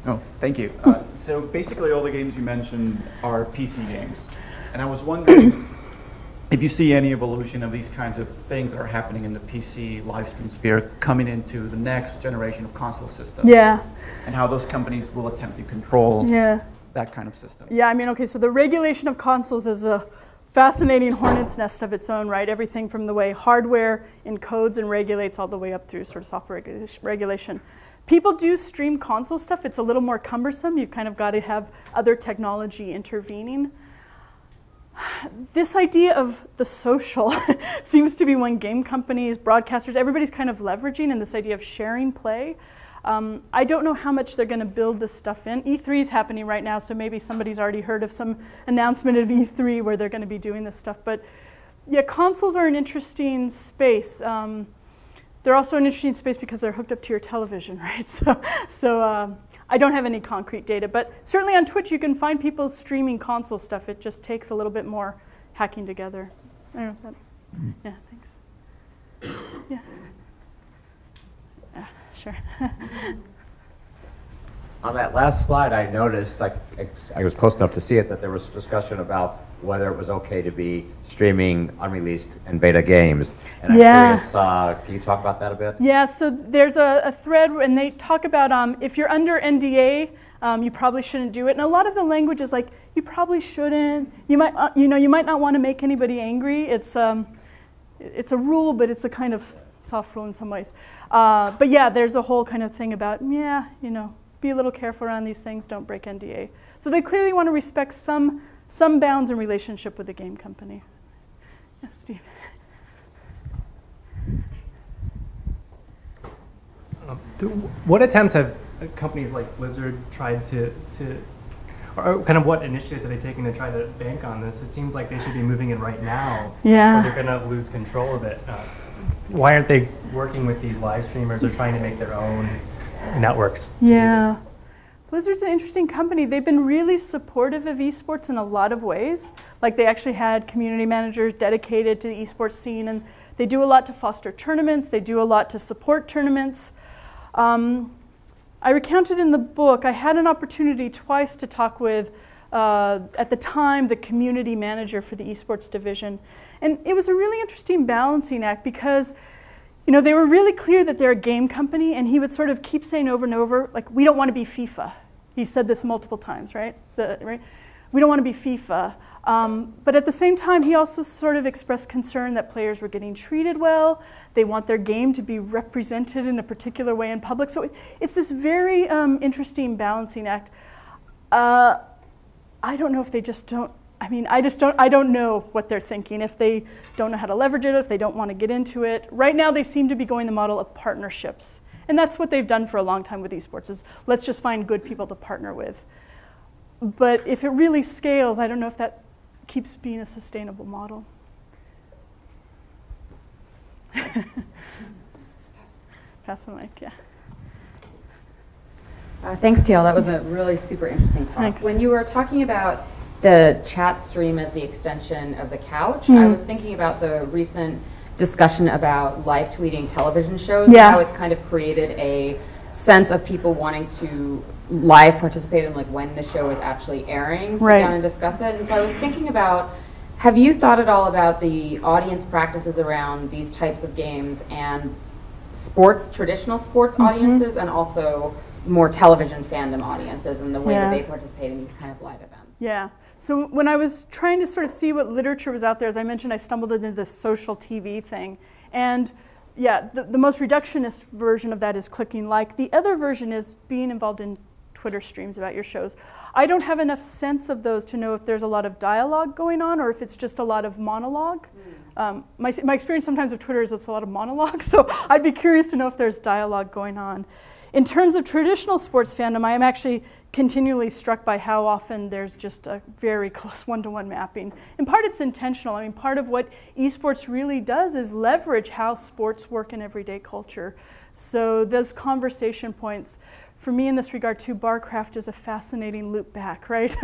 Oh, thank you. So basically all the games you mentioned are PC games. And I was wondering if you see any evolution of these kinds of things that are happening in the PC live stream sphere coming into the next generation of console systems. Yeah. And how those companies will attempt to control that kind of system. Yeah, I mean, okay, so the regulation of consoles is a fascinating hornet's nest of its own, right? Everything from the way hardware encodes and regulates all the way up through sort of software regulation. People do stream console stuff. It's a little more cumbersome. You've kind of got to have other technology intervening. This idea of the social seems to be one game companies, broadcasters, everybody's kind of leveraging in this idea of sharing play. I don't know how much they're going to build this stuff in. E3 is happening right now, so maybe somebody's already heard of some announcement of E3 where they're going to be doing this stuff. But yeah, consoles are an interesting space. They're also an interesting space because they're hooked up to your television, right? So I don't have any concrete data, but certainly on Twitch you can find people streaming console stuff. It just takes a little bit more hacking together. I don't know if that, yeah, thanks. Yeah. Sure. On that last slide, I noticed, I was close enough to see it, that there was discussion about whether it was okay to be streaming unreleased and beta games. And I'm curious, can you talk about that a bit? Yeah, so there's a thread, and they talk about if you're under NDA, you probably shouldn't do it. And a lot of the language is like, you probably shouldn't. You might, you might not want to make anybody angry. It's a rule, but it's a kind of soft rule in some ways. But yeah, there's a whole kind of thing about, be a little careful around these things, don't break NDA. So they clearly want to respect some bounds in relationship with the game company. Yeah, Steve. What attempts have companies like Blizzard tried to or kind of what initiatives are they taking to try to bank on this? It seems like they should be moving in right now, yeah, or they're going to lose control of it. Why aren't they working with these live streamers or trying to make their own networks? Yeah. Blizzard's an interesting company. They've been really supportive of esports in a lot of ways. Like they actually had community managers dedicated to the esports scene, and they do a lot to foster tournaments. They do a lot to support tournaments. I recounted in the book, I had an opportunity twice to talk with, at the time, the community manager for the esports division. And it was a really interesting balancing act because they were really clear that they're a game company, and he would sort of keep saying over and over, like, we don't want to be FIFA. He said this multiple times, right? We don't want to be FIFA. But at the same time, he also sort of expressed concern that players were getting treated well. They want their game to be represented in a particular way in public. So it's this very interesting balancing act. I don't know if they just don't, I don't know what they're thinking, if they don't know how to leverage it, if they don't want to get into it. Right now, they seem to be going the model of partnerships. And that's what they've done for a long time with esports, is let's just find good people to partner with. But if it really scales, I don't know if that keeps being a sustainable model. Pass the mic, yeah. Thanks, TL. That was a really super interesting talk. Thanks. When you were talking about the chat stream as the extension of the couch, I was thinking about the recent discussion about live tweeting television shows, and how it's kind of created a sense of people wanting to live participate in, like, when the show is actually airing, sit down and discuss it. And so I was thinking about, have you thought at all about the audience practices around these types of games and sports, traditional sports audiences, and also more television fandom audiences, and the way that they participate in these kind of live events? Yeah. So when I was trying to sort of see what literature was out there, as I mentioned, I stumbled into this social TV thing. And yeah, the most reductionist version of that is clicking like. The other version is being involved in Twitter streams about your shows. I don't have enough sense of those to know if there's a lot of dialogue going on or if it's just a lot of monologue. My experience sometimes with Twitter is it's a lot of monologue, so I'd be curious to know if there's dialogue going on. In terms of traditional sports fandom, I am actually continually struck by how often there's just a very close one-to-one mapping. In part, it's intentional. I mean, part of what esports really does is leverage how sports work in everyday culture. So those conversation points, for me in this regard too, Barcraft is a fascinating loop back, right?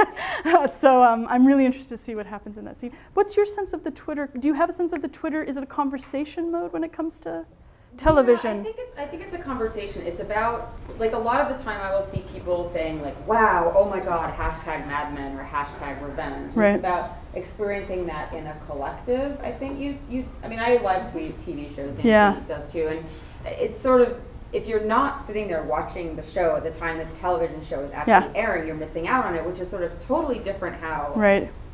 So I'm really interested to see what happens in that scene. What's your sense of the Twitter? Do you have a sense of the Twitter? Is it a conversation mode when it comes to television? Yeah, I think it's a conversation. It's about, like, a lot of the time I will see people saying, like, wow, oh my God, hashtag Mad Men or hashtag revenge. Right. It's about experiencing that in a collective. I think I mean, I live tweet TV shows, Nancy does too, and it's sort of, if you're not sitting there watching the show at the time the television show is actually airing, you're missing out on it, which is sort of totally different how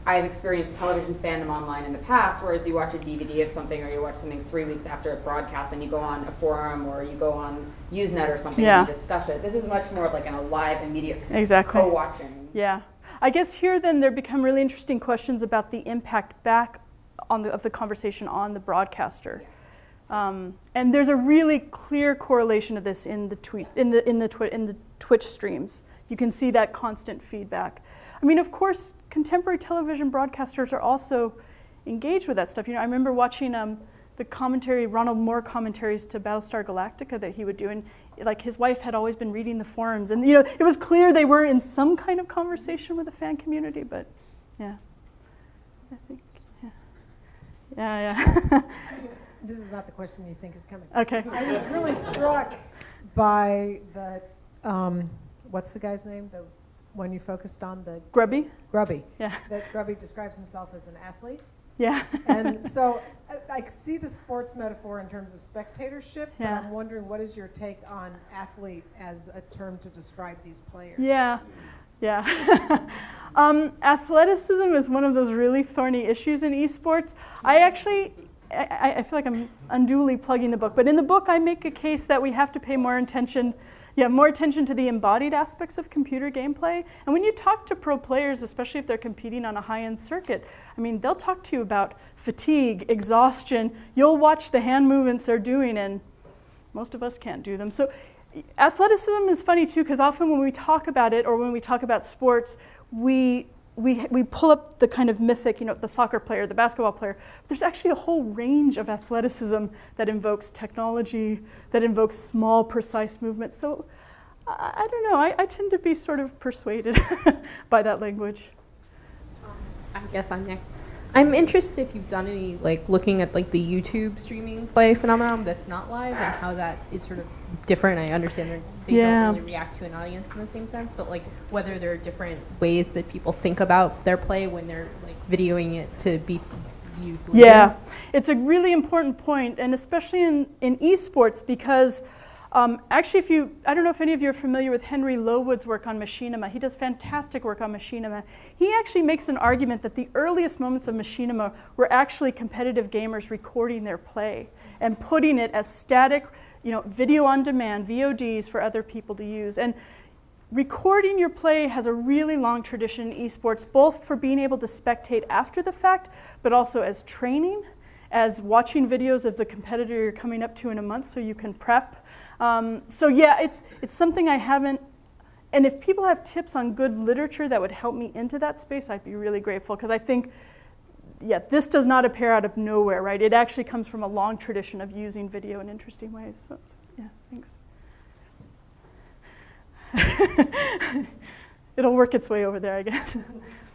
I've experienced television fandom online in the past, whereas you watch a DVD of something or you watch something 3 weeks after it broadcast, and you go on a forum or you go on Usenet or something and you discuss it. This is much more like a live, immediate co-watching. Yeah. I guess here then there become really interesting questions about the impact back of the conversation on the broadcaster. And there's a really clear correlation of this in the tweets, in the Twitch streams. You can see that constant feedback. I mean, of course, contemporary television broadcasters are also engaged with that stuff. You know, I remember watching the commentary, Ronald Moore commentaries to Battlestar Galactica that he would do, and like his wife had always been reading the forums, and you know, it was clear they were in some kind of conversation with the fan community. But yeah, I think yeah. This is not the question you think is coming. Okay. I was really struck by the, what's the guy's name? The one you focused on, the Grubby. Grubby. Yeah. That Grubby describes himself as an athlete. Yeah. And so I see the sports metaphor in terms of spectatorship, but Yeah. I'm wondering, what is your take on athlete as a term to describe these players? Yeah. Yeah. Athleticism is one of those really thorny issues in esports. I feel like I'm unduly plugging the book, but in the book I make a case that we have to pay more attention to the embodied aspects of computer gameplay. And when you talk to pro players, especially if they're competing on a high-end circuit, I mean, they'll talk to you about fatigue, exhaustion. You'll watch the hand movements they're doing, and most of us can't do them. So athleticism is funny too, because often when we talk about it, or when we talk about sports, we pull up the kind of mythic, you know, the soccer player, the basketball player. There's actually a whole range of athleticism that invokes technology, that invokes small, precise movements. So I don't know, I tend to be sort of persuaded by that language. I guess I'm next. I'm interested if you've done any, like, looking at like the YouTube streaming play phenomenon that's not live and how that is sort of different. I understand they don't really react to an audience in the same sense, but like whether there are different ways that people think about their play when they're like videoing it to be viewed later. Yeah, it's a really important point, and especially in esports, because actually, I don't know if any of you are familiar with Henry Lowood's work on machinima. He does fantastic work on machinima. He actually makes an argument that the earliest moments of machinima were actually competitive gamers recording their play and putting it as static, you know, video on demand, VODs for other people to use. And recording your play has a really long tradition in esports, both for being able to spectate after the fact, but also as training, as watching videos of the competitor you're coming up to in a month so you can prep. So yeah, it's something I haven't, and if people have tips on good literature that would help me into that space, I'd be really grateful, because I think, yeah, this does not appear out of nowhere, right? It actually comes from a long tradition of using video in interesting ways. So yeah, thanks. It'll work its way over there, I guess.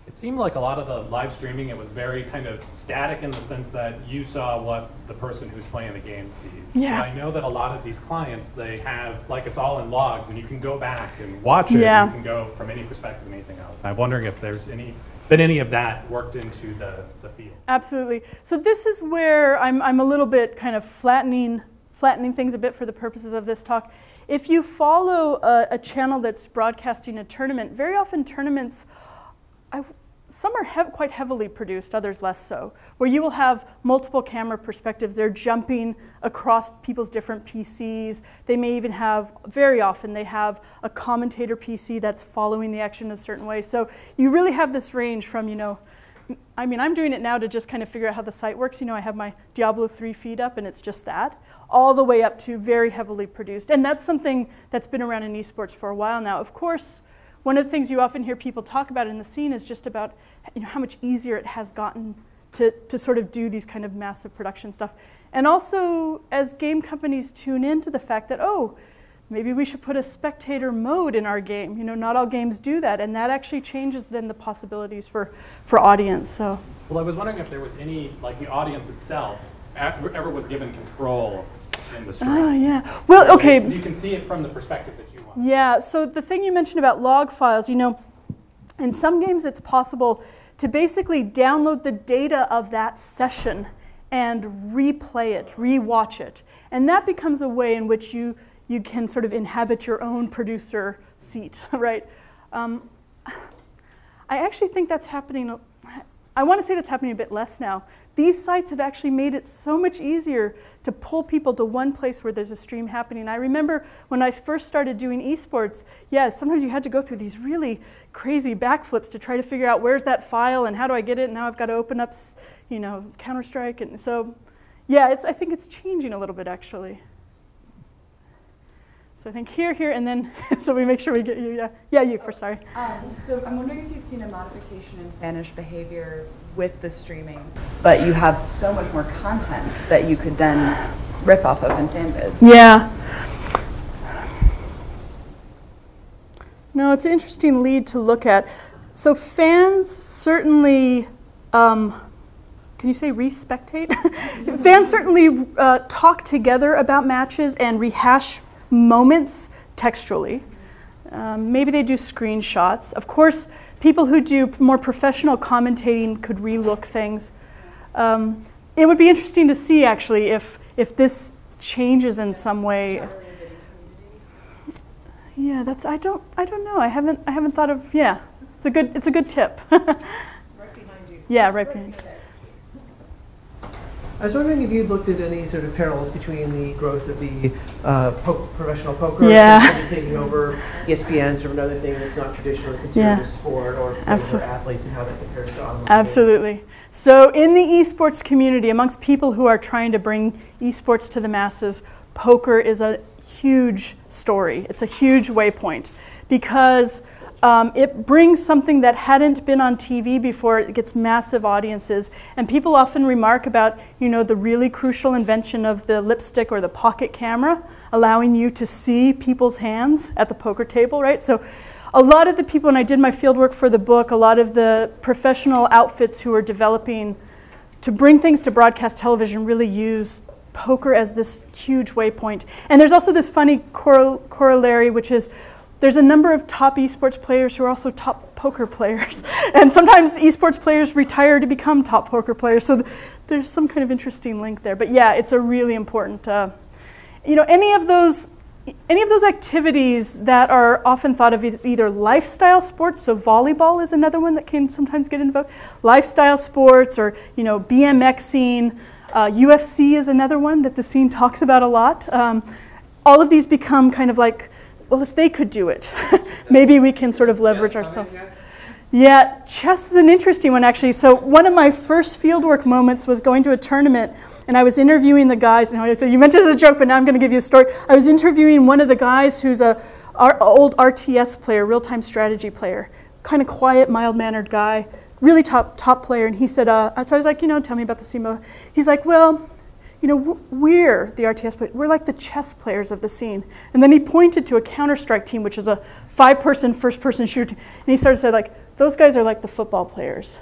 It seemed like a lot of the live streaming, it was very kind of static in the sense that you saw what the person who's playing the game sees. Yeah. But I know that a lot of these clients, they have, like, it's all in logs, and you can go back and watch it, Yeah. and you can go from any perspective and anything else. I'm wondering if there's been any of that worked into the field. Absolutely. So this is where I'm a little bit kind of flattening things a bit for the purposes of this talk. If you follow a channel that's broadcasting a tournament, very often tournaments, some are quite heavily produced, others less so, where you will have multiple camera perspectives. They're jumping across people's different PCs. They may even have, very often, they have a commentator PC that's following the action in a certain way. So you really have this range from, you know, I mean, I'm doing it now to just kind of figure out how the site works. You know, I have my Diablo 3 feed up, and it's just that, all the way up to very heavily produced. And that's something that's been around in esports for a while now. Of course, one of the things you often hear people talk about in the scene is just about, you know, how much easier it has gotten to sort of do these kind of massive production stuff. And also, as game companies tune into the fact that, oh, maybe we should put a spectator mode in our game. You know, not all games do that, and that actually changes then the possibilities for audience. So. Well, I was wondering if there was any, like, the audience itself ever was given control in the stream. Oh, yeah. Well, okay. You can see it from the perspective that you want. Yeah, so the thing you mentioned about log files, you know, in some games it's possible to basically download the data of that session and replay it, rewatch it. And that becomes a way in which you can sort of inhabit your own producer seat, right? I actually think that's happening I want to say that's happening a bit less now. These sites have actually made it so much easier to pull people to one place where there's a stream happening. I remember when I first started doing esports, yeah, sometimes you had to go through these really crazy backflips to try to figure out where's that file and how do I get it, and now I've got to open up, you know, Counter-Strike. And so, yeah, I think it's changing a little bit, actually. So I think here, and then, so we make sure we get you, yeah. Yeah, you first, sorry. So I'm wondering if you've seen a modification in fanish behavior with the streamings, but you have so much more content that you could then riff off of in fanvids. Yeah. No, it's an interesting lead to look at. So fans certainly, can you say re-spectate? Fans certainly talk together about matches and rehash moments textually. Maybe they do screenshots. Of course, people who do more professional commentating could relook things. It would be interesting to see actually if this changes in some way. Yeah, that's I don't know. I haven't thought of, yeah. It's a good tip. Right behind you. Yeah, right behind you. I was wondering if you'd looked at any sort of parallels between the growth of the professional poker and taking over ESPN, sort of another thing that's not traditionally considered a sport or for athletes, and how that compares to online. Absolutely. So in the esports community, amongst people who are trying to bring esports to the masses, poker is a huge story. It's a huge waypoint because it brings something that hadn't been on TV before. It gets massive audiences, and people often remark about, you know, the really crucial invention of the lipstick or the pocket camera, allowing you to see people's hands at the poker table, right? So a lot of the people, when I did my field work for the book, a lot of the professional outfits who are developing to bring things to broadcast television really use poker as this huge waypoint. And there's also this funny corollary, which is there's a number of top esports players who are also top poker players. And sometimes esports players retire to become top poker players. So there's some kind of interesting link there. But yeah, it's a really important, you know, any of those activities that are often thought of as either lifestyle sports, so volleyball is another one that can sometimes get invoked, lifestyle sports, or, you know, BMXing, UFC is another one that the scene talks about a lot. All of these become kind of like, well, if they could do it, maybe we can sort of leverage ourselves. Yeah, chess is an interesting one, actually. So one of my first fieldwork moments was going to a tournament, and I was interviewing the guys. And so you mentioned it as a joke, but now I'm going to give you a story. I was interviewing one of the guys who's an old RTS player, real-time strategy player, kind of quiet, mild-mannered guy, really top player. And he said, so I was like, you know, tell me about the SEMO. He's like, well, you know, we're the RTS players. We're like the chess players of the scene. And then he pointed to a Counter-Strike team, which is a 5-person, first-person shooter. And he started to say, like, those guys are like the football players.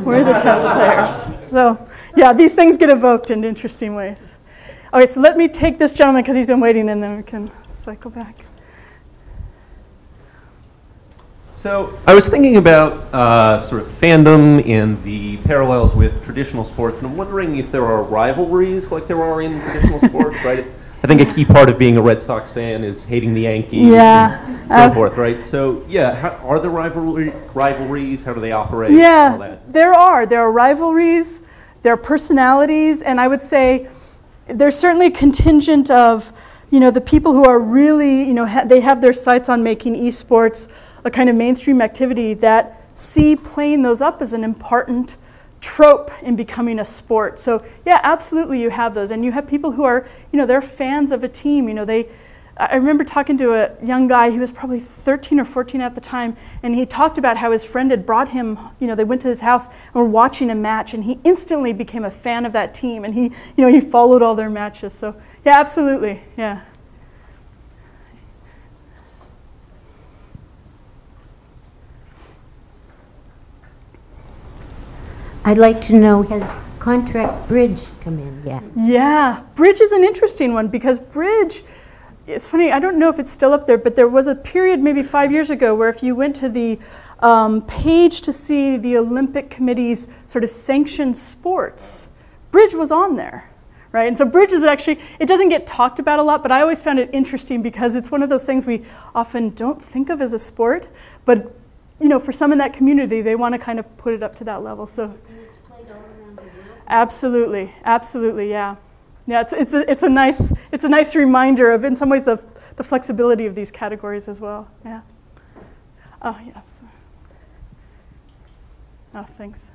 We're the chess players. So, yeah, these things get evoked in interesting ways. All right, so let me take this gentleman because he's been waiting, and then we can cycle back. So I was thinking about sort of fandom and the parallels with traditional sports, and I'm wondering if there are rivalries like there are in traditional sports, right? I think a key part of being a Red Sox fan is hating the Yankees and so forth, right? So, yeah, are there rivalries? How do they operate? Yeah, all that? There are rivalries, there are personalities, and I would say there's certainly a contingent of, you know, the people who are really, you know, they have their sights on making esports a kind of mainstream activity that see playing those up as an important trope in becoming a sport. So yeah, absolutely you have those. And you have people who are, you know, they're fans of a team. You know, I remember talking to a young guy, he was probably 13 or 14 at the time, and he talked about how his friend had brought him, you know, they went to his house and were watching a match, and he instantly became a fan of that team, and he, you know, he followed all their matches. So yeah, absolutely, yeah. I'd like to know, has contract bridge come in yet? Yeah, bridge is an interesting one because bridge, it's funny, I don't know if it's still up there, but there was a period maybe 5 years ago where if you went to the page to see the Olympic Committee's sort of sanctioned sports, bridge was on there, right? And so bridge is actually, it doesn't get talked about a lot, but I always found it interesting because it's one of those things we often don't think of as a sport, but you know, for some in that community, they want to kind of put it up to that level. So Absolutely, absolutely, yeah. Yeah, it's a nice reminder of, in some ways, the flexibility of these categories as well. Yeah. Oh yes. Oh, thanks.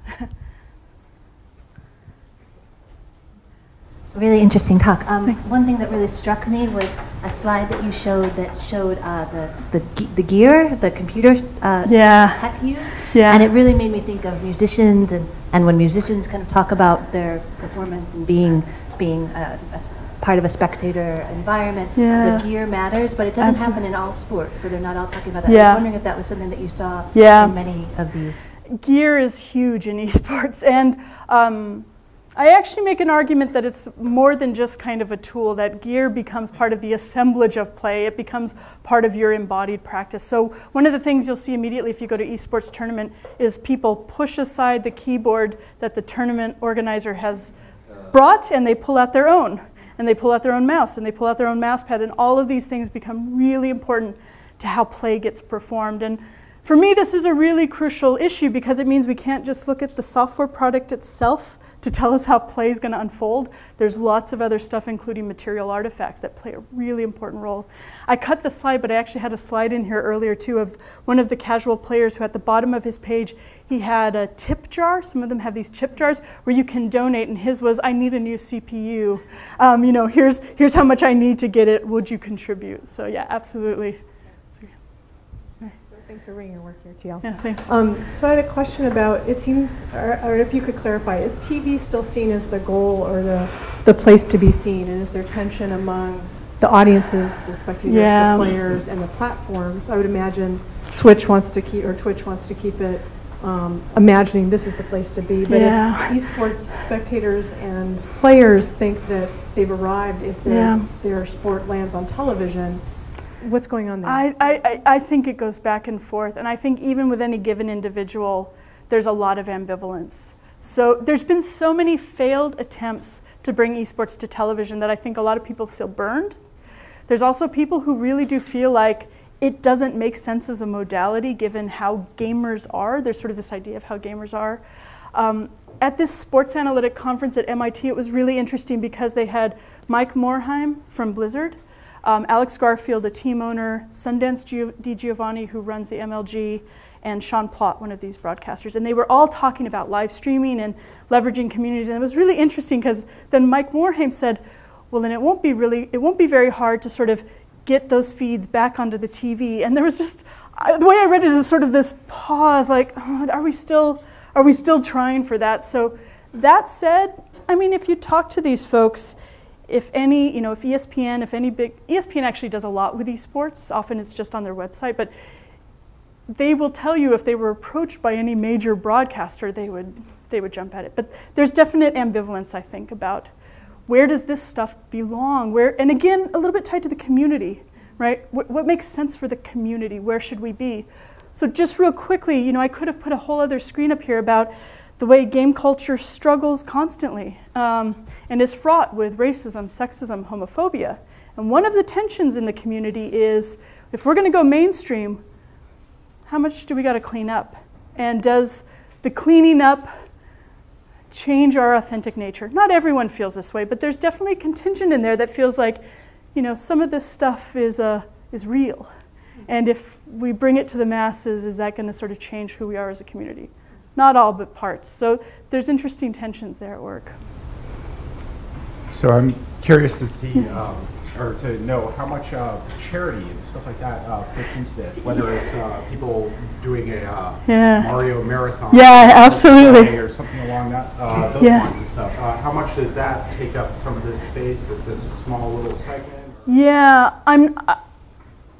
Really interesting talk. One thing that really struck me was a slide that you showed the gear, the computer tech used. Yeah. And it really made me think of musicians and when musicians kind of talk about their performance and being a part of a spectator environment, the gear matters, but it doesn't happen in all sports, so they're not all talking about that. I was wondering if that was something that you saw in many of these. Gear is huge in esports, and I actually make an argument that it's more than just kind of a tool, that gear becomes part of the assemblage of play. It becomes part of your embodied practice. So one of the things you'll see immediately if you go to esports tournament is people push aside the keyboard that the tournament organizer has brought, and they pull out their own. And they pull out their own mouse, and they pull out their own mouse pad, and all of these things become really important to how play gets performed. And for me, this is a really crucial issue because it means we can't just look at the software product itself to tell us how play is going to unfold. There's lots of other stuff, including material artifacts, that play a really important role. I cut the slide, but I actually had a slide in here earlier, too, of one of the casual players who at the bottom of his page, he had a tip jar. Some of them have these tip jars where you can donate, and his was, I need a new CPU. Here's how much I need to get it. Would you contribute? So yeah, absolutely. Thanks for bringing your work here, TL. Yeah, thanks. So I had a question about, it seems, or if you could clarify, is TV still seen as the goal or the place to be seen? And is there tension among the audiences, the spectators, the players, and the platforms? I would imagine Twitch wants to keep it imagining this is the place to be. But if esports spectators and players think that they've arrived if their sport lands on television, what's going on there? I think it goes back and forth, and I think even with any given individual, there's a lot of ambivalence. So there's been so many failed attempts to bring esports to television that I think a lot of people feel burned. There's also people who really do feel like it doesn't make sense as a modality given how gamers are. There's sort of this idea of how gamers are. At this sports analytic conference at MIT, it was really interesting because they had Mike Morhaime from Blizzard, Alex Garfield, a team owner, Sundance Di Giovanni, who runs the MLG, and Sean Plott, one of these broadcasters. And they were all talking about live streaming and leveraging communities. And it was really interesting because then Mike Morhaime said, well, then it won't be very hard to sort of get those feeds back onto the TV. And there was just, the way I read it is sort of this pause, like, oh, are we still trying for that? So that said, I mean, if you talk to these folks, if ESPN actually does a lot with esports, often it's just on their website, but they will tell you if they were approached by any major broadcaster, they would jump at it. But there's definite ambivalence, I think, about where does this stuff belong? And again, a little bit tied to the community, right? What makes sense for the community? Where should we be? So just real quickly, I could have put a whole other screen up here about the way game culture struggles constantly and is fraught with racism, sexism, homophobia. And one of the tensions in the community is, if we're going to go mainstream, how much do we got to clean up? And does the cleaning up change our authentic nature? Not everyone feels this way, but there's definitely a contingent in there that feels like, some of this stuff is real. And if we bring it to the masses, is that going to sort of change who we are as a community? Not all, but parts. So there's interesting tensions there at work. So I'm curious to see, or to know how much charity and stuff like that fits into this, whether it's people doing a Mario marathon, absolutely, or something along those lines of stuff. How much does that take up some of this space? Is this a small little segment? Yeah,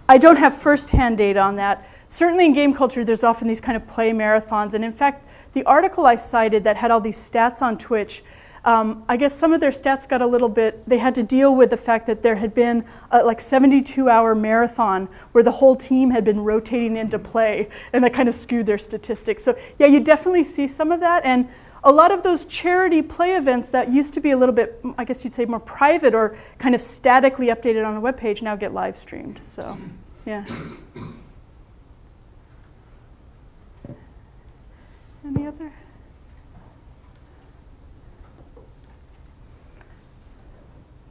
I don't have firsthand data on that. Certainly in game culture, there's often these kind of play marathons. And in fact, the article I cited that had all these stats on Twitch, I guess some of their stats got a little bit, they had to deal with the fact that there had been a 72-hour marathon where the whole team had been rotating into play, and that kind of skewed their statistics. So yeah, you definitely see some of that. And a lot of those charity play events that used to be a little bit, I guess you'd say, more private or kind of statically updated on a web page now get live streamed. So yeah. Any other?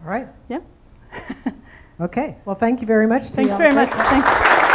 All right. Yeah. Okay. Well, thank you very much. Thanks very much. Thanks.